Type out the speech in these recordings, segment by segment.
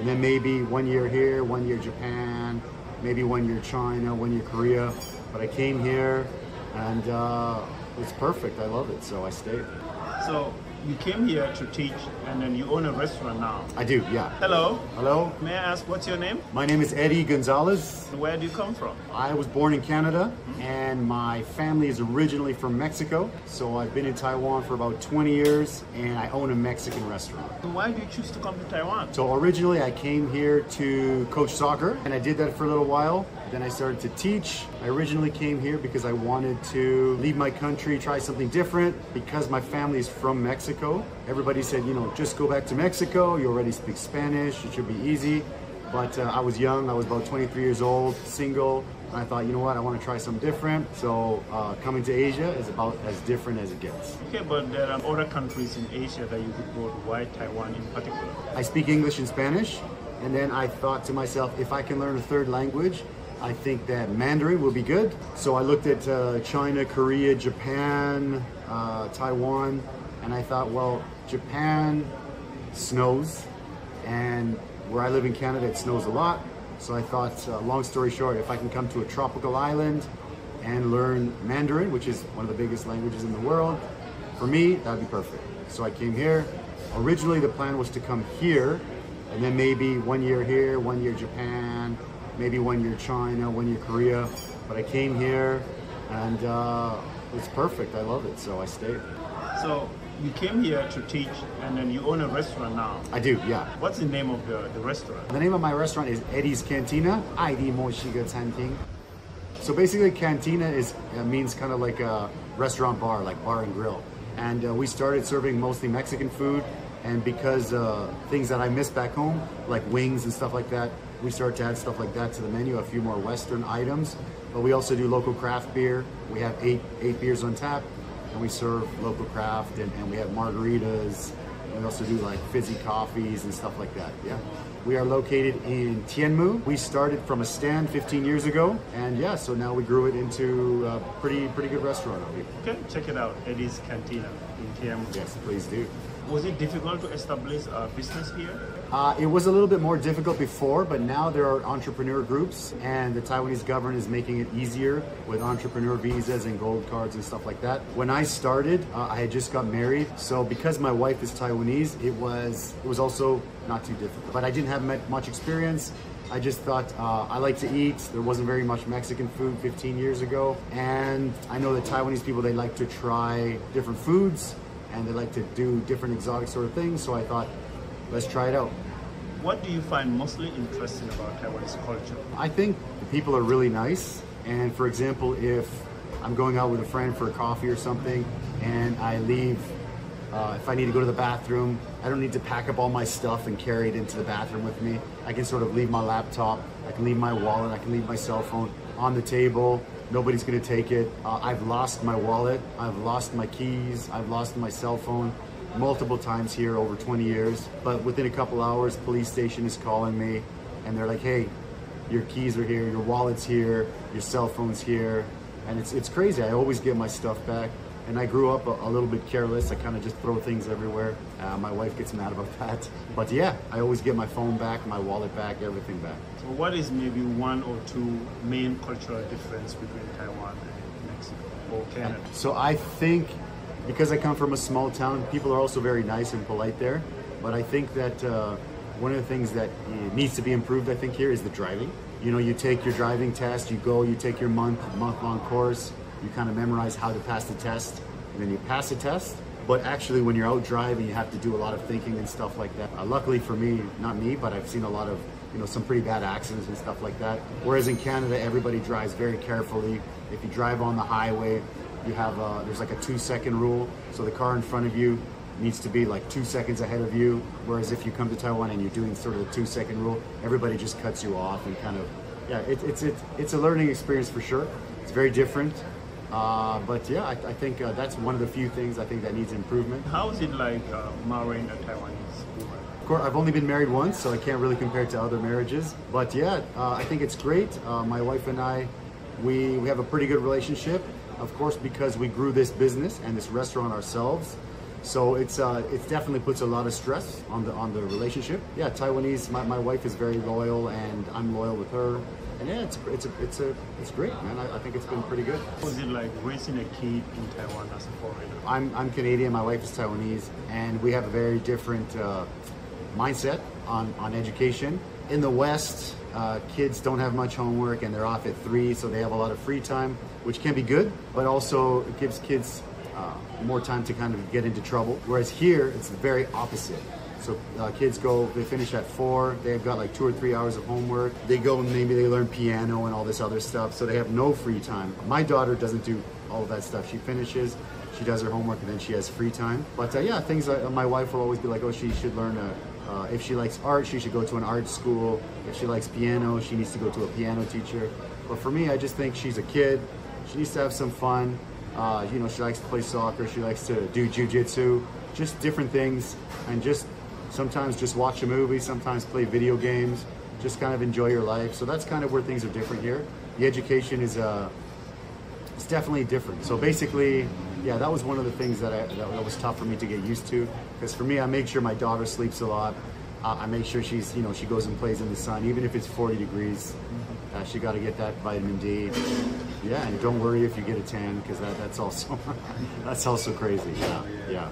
and then maybe 1 year here, 1 year Japan, maybe 1 year China, 1 year Korea. But I came here and it's perfect. I love it, so I stayed. So you came here to teach and then you own a restaurant now? I do, yeah. Hello. Hello. May I ask what's your name? My name is Eddie Gonzalez. Where do you come from? I was born in Canada and my family is originally from Mexico. So I've been in Taiwan for about 20 years and I own a Mexican restaurant. Why do you choose to come to Taiwan? So originally I came here to coach soccer and I did that for a little while. Then I started to teach. I originally came here because I wanted to leave my country, try something different. Because my family is from Mexico, everybody said, you know, just go back to Mexico. You already speak Spanish. It should be easy. But I was young. I was about 23 years old, single. And I thought, you know what, I want to try something different. So coming to Asia is about as different as it gets. Okay, but there are other countries in Asia that you could go to. Why Taiwan in particular? I speak English and Spanish. And then I thought to myself, if I can learn a third language, I think that Mandarin will be good. So I looked at China, Korea, Japan, Taiwan, and I thought, well, Japan snows, and where I live in Canada, it snows a lot. So I thought, long story short, if I can come to a tropical island and learn Mandarin, which is one of the biggest languages in the world, for me, that'd be perfect. So I came here. Originally, the plan was to come here, and then maybe 1 year here, 1 year Japan, maybe 1 year China, 1 year Korea. But I came here and it's perfect. I love it, so I stayed. So you came here to teach and then you own a restaurant now? I do, yeah. What's the name of the restaurant? The name of my restaurant is Eddie's Cantina, 爱迪墨西哥餐厅. So basically cantina means kind of like a restaurant bar, like bar and grill. And we started serving mostly Mexican food. And because things that I miss back home, like wings and stuff like that, we started to add stuff like that to the menu, a few more Western items. But we also do local craft beer. We have eight beers on tap, and we serve local craft, and we have margaritas. And we also do like fizzy coffees and stuff like that, yeah. We are located in Tianmu. We started from a stand 15 years ago, and yeah, so now we grew it into a pretty good restaurant over here. Okay, check it out, Eddie's Cantina in Tianmu. Yes, please do. Was it difficult to establish a business here? It was a little bit more difficult before, but now there are entrepreneur groups and the Taiwanese government is making it easier with entrepreneur visas and gold cards and stuff like that. When I started, I had just got married. So because my wife is Taiwanese, it was also not too difficult. But I didn't have much experience. I just thought I like to eat. There wasn't very much Mexican food 15 years ago. And I know that Taiwanese people, they like to try different foods and they like to do different exotic sort of things. So I thought, let's try it out. What do you find mostly interesting about Taiwanese culture? I think the people are really nice. And for example, if I'm going out with a friend for a coffee or something and I leave, if I need to go to the bathroom, I don't need to pack up all my stuff and carry it into the bathroom with me. I can sort of leave my laptop, I can leave my wallet, I can leave my cell phone on the table. Nobody's gonna take it. I've lost my wallet, I've lost my keys, I've lost my cell phone multiple times here over 20 years. But within a couple hours, police station is calling me and they're like, hey, your keys are here, your wallet's here, your cell phone's here. And it's crazy, I always get my stuff back. And I grew up a little bit careless. I kind of just throw things everywhere. My wife gets mad about that. But yeah, I always get my phone back, my wallet back, everything back. So what is maybe one or two main cultural difference between Taiwan and Mexico or Canada? So I think, because I come from a small town, people are also very nice and polite there. But I think that one of the things that needs to be improved, I think, here is the driving. You know, you take your driving test, you take your month-long course, you kind of memorize how to pass the test, and then you pass the test. But actually, when you're out driving, you have to do a lot of thinking and stuff like that. Luckily for me, not me, but I've seen a lot of, some pretty bad accidents and stuff like that. Whereas in Canada, everybody drives very carefully. If you drive on the highway, you have there's like a 2-second rule. So the car in front of you needs to be like 2 seconds ahead of you. Whereas if you come to Taiwan and you're doing sort of the 2-second rule, everybody just cuts you off and kind of, yeah, it's a learning experience for sure. It's very different. But yeah, I think that's one of the few things I think that needs improvement. How is it like marrying a Taiwanese woman? Of course, I've only been married once, so I can't really compare it to other marriages. But yeah, I think it's great. My wife and I, we have a pretty good relationship. Of course, because we grew this business and this restaurant ourselves. So it definitely puts a lot of stress on the relationship. Yeah, Taiwanese. My wife is very loyal, and I'm loyal with her. And yeah, it's great, man. I think it's been pretty good. Was it like raising a kid in Taiwan as a foreigner? I'm Canadian. My wife is Taiwanese, and we have a very different mindset on education. In the West, kids don't have much homework, and they're off at 3, so they have a lot of free time, which can be good, but also it gives kids more time to kind of get into trouble. Whereas here, it's the very opposite. So kids they finish at 4, they've got like 2 or 3 hours of homework. They go and maybe they learn piano and all this other stuff, so they have no free time. My daughter doesn't do all of that stuff. She finishes, she does her homework, and then she has free time. But yeah, things like my wife will always be like, oh, she should learn if she likes art, she should go to an art school. If she likes piano, she needs to go to a piano teacher. But for me, I just think she's a kid. She needs to have some fun. You know, she likes to play soccer. She likes to do jujitsu, just different things, and just sometimes just watch a movie, sometimes play video games, just kind of enjoy your life. So that's kind of where things are different here. The education is it's definitely different. So basically, yeah, that was one of the things that was tough for me to get used to. Because for me, I make sure my daughter sleeps a lot. I make sure she goes and plays in the sun, even if it's 40 degrees. She got to get that vitamin D. Yeah, and don't worry if you get a tan, because that's also crazy. Yeah.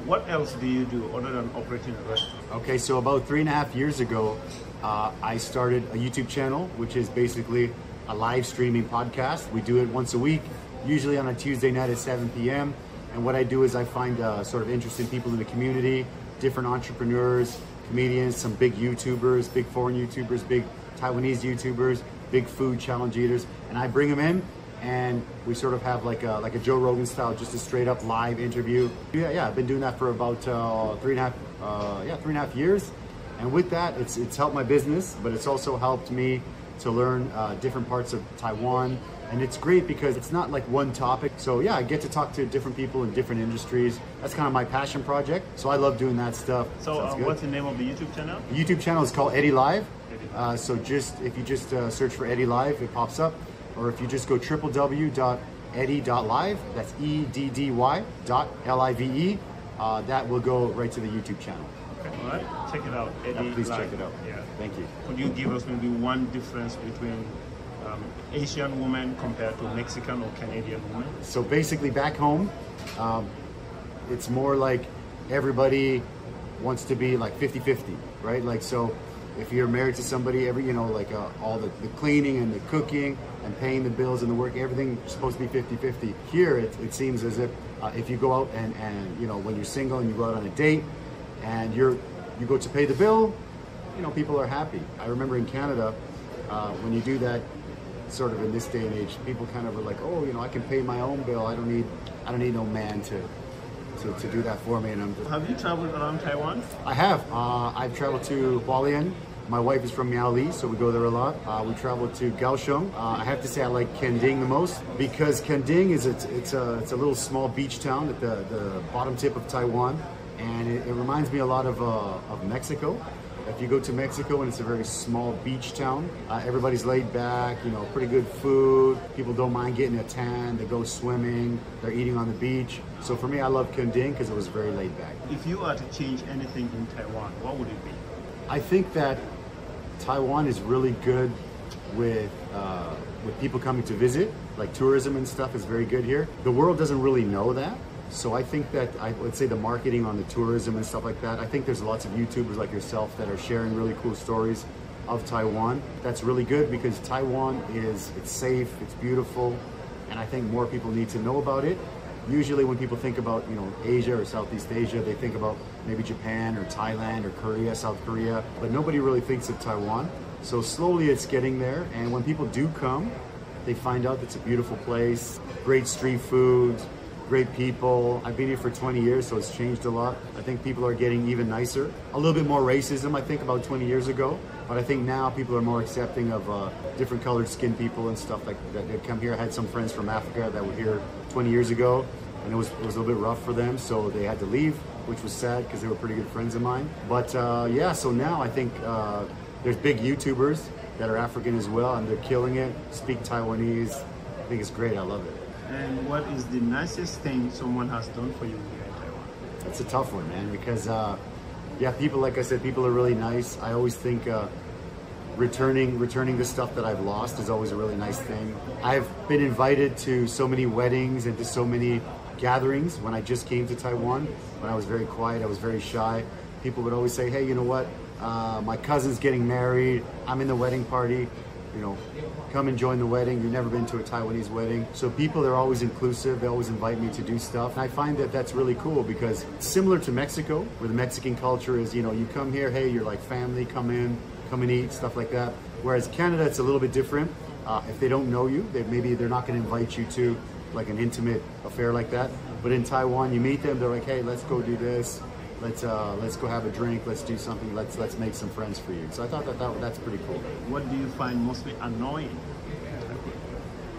What else do you do other than operating a restaurant? Okay, so about 3.5 years ago, I started a YouTube channel, which is basically a live streaming podcast. We do it once a week, usually on a Tuesday night at 7 p.m. And what I do is I find sort of interesting people in the community, different entrepreneurs, comedians, some big YouTubers, big foreign YouTubers, big Taiwanese YouTubers, big food challenge eaters, and I bring them in, and we sort of have like a Joe Rogan style, just a straight up live interview. Yeah, I've been doing that for about 3.5 years, and with that, it's helped my business, but it's also helped me to learn different parts of Taiwan. And it's great because it's not like one topic. So yeah, I get to talk to different people in different industries. That's kind of my passion project. So I love doing that stuff. So what's the name of the YouTube channel? The YouTube channel is called Eddie Live. So if you just search for Eddie Live, it pops up. Or if you just go www.eddy.live, that's EDDY.LIVE, that will go right to the YouTube channel. Okay, all right, check it out. Eddie please Live. check it out. Yeah. Thank you. Could you give us maybe one difference between Asian women compared to Mexican or Canadian women? So basically back home, it's more like everybody wants to be like 50-50, right? Like, so if you're married to somebody, all the cleaning and the cooking and paying the bills and the work, everything is supposed to be 50-50. Here, it seems as if you go out and when you're single and you go out on a date and you go to pay the bill, people are happy. I remember in Canada, when you do that, sort of in this day and age, people kind of are like, oh, I can pay my own bill. I don't need no man to do that for me. And I'm just... Have you traveled around Taiwan? I have. I've traveled to Hualien. My wife is from Miaoli, so we go there a lot. We traveled to Kaohsiung. I have to say I like Kending the most because Kending is it's a little small beach town at the bottom tip of Taiwan, and it reminds me a lot of Mexico. If you go to Mexico and it's a very small beach town, everybody's laid back, pretty good food. People don't mind getting a tan. They go swimming. They're eating on the beach. So for me, I love Kending because it was very laid back. If you are to change anything in Taiwan, what would it be? I think that Taiwan is really good with people coming to visit. Like tourism and stuff is very good here. The world doesn't really know that. So I think that I would say the marketing on the tourism and stuff like that, I think there's lots of YouTubers like yourself that are sharing really cool stories of Taiwan. That's really good because Taiwan it's safe, it's beautiful, and I think more people need to know about it. Usually when people think about, Asia or Southeast Asia, they think about maybe Japan or Thailand or Korea, South Korea, but nobody really thinks of Taiwan. So slowly it's getting there, and when people do come, they find out it's a beautiful place, great street food, great people. I've been here for 20 years, so it's changed a lot. I think people are getting even nicer. A little bit more racism, I think, about 20 years ago. But I think now people are more accepting of different colored skin people and stuff like that. They come here. I had some friends from Africa that were here 20 years ago, and it was a little bit rough for them, so they had to leave, which was sad because they were pretty good friends of mine. But yeah, so now I think there's big YouTubers that are African as well, and they're killing it, speak Taiwanese. I think it's great. I love it. And what is the nicest thing someone has done for you here in Taiwan? That's a tough one, man, because yeah, people, like I said, people are really nice. I always think returning the stuff that I've lost is always a really nice thing. I've been invited to so many weddings and to so many gatherings when I just came to Taiwan. When I was very quiet, I was very shy. People would always say, hey, you know what? My cousin's getting married. I'm in the wedding party. You know, come and join the wedding. You've never been to a Taiwanese wedding. So people are always inclusive. They always invite me to do stuff. And I find that that's really cool because it's similar to Mexico, where the Mexican culture is, you know, you come here, hey, you're like family, come in, come and eat, stuff like that. Whereas Canada, it's a little bit different. If they don't know you, they're not going to invite you to like an intimate affair like that. But in Taiwan, you meet them, they're like, hey, let's go do this. Let's go have a drink. Let's do something. Let's make some friends for you. So I thought that's pretty cool. What do you find mostly annoying?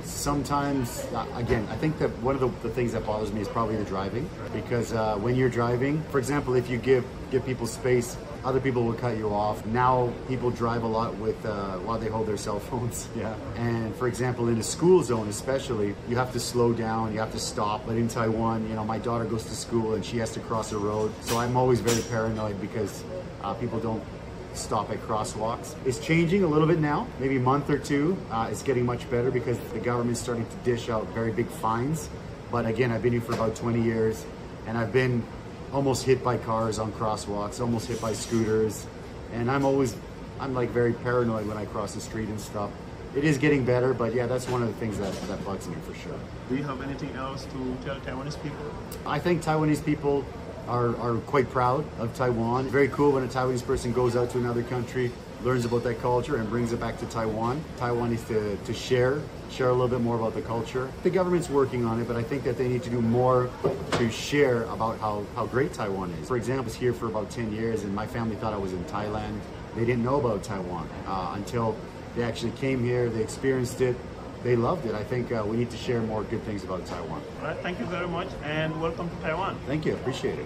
Sometimes, again, I think that one of the things that bothers me is probably the driving, because when you're driving, for example, if you give people space, other people will cut you off. Now people drive a lot with while they hold their cell phones. Yeah. And for example, in a school zone especially, you have to slow down, you have to stop. But in Taiwan, you know, my daughter goes to school and she has to cross a road. So I'm always very paranoid because people don't stop at crosswalks. It's changing a little bit now, maybe a month or two. It's getting much better because the government's starting to dish out very big fines. But again, I've been here for about 20 years and I've been almost hit by cars on crosswalks, almost hit by scooters. And I'm like very paranoid when I cross the street and stuff. It is getting better, but yeah, that's one of the things that bugs me for sure. Do you have anything else to tell Taiwanese people? I think Taiwanese people are quite proud of Taiwan. Very cool when a Taiwanese person goes out to another country, learns about that culture and brings it back to Taiwan. Taiwan needs to share a little bit more about the culture. The government's working on it, but I think that they need to do more to share about how great Taiwan is. For example, I was here for about 10 years and my family thought I was in Thailand. They didn't know about Taiwan until they actually came here, they experienced it, they loved it. I think we need to share more good things about Taiwan. All right, thank you very much and welcome to Taiwan. Thank you, appreciate it.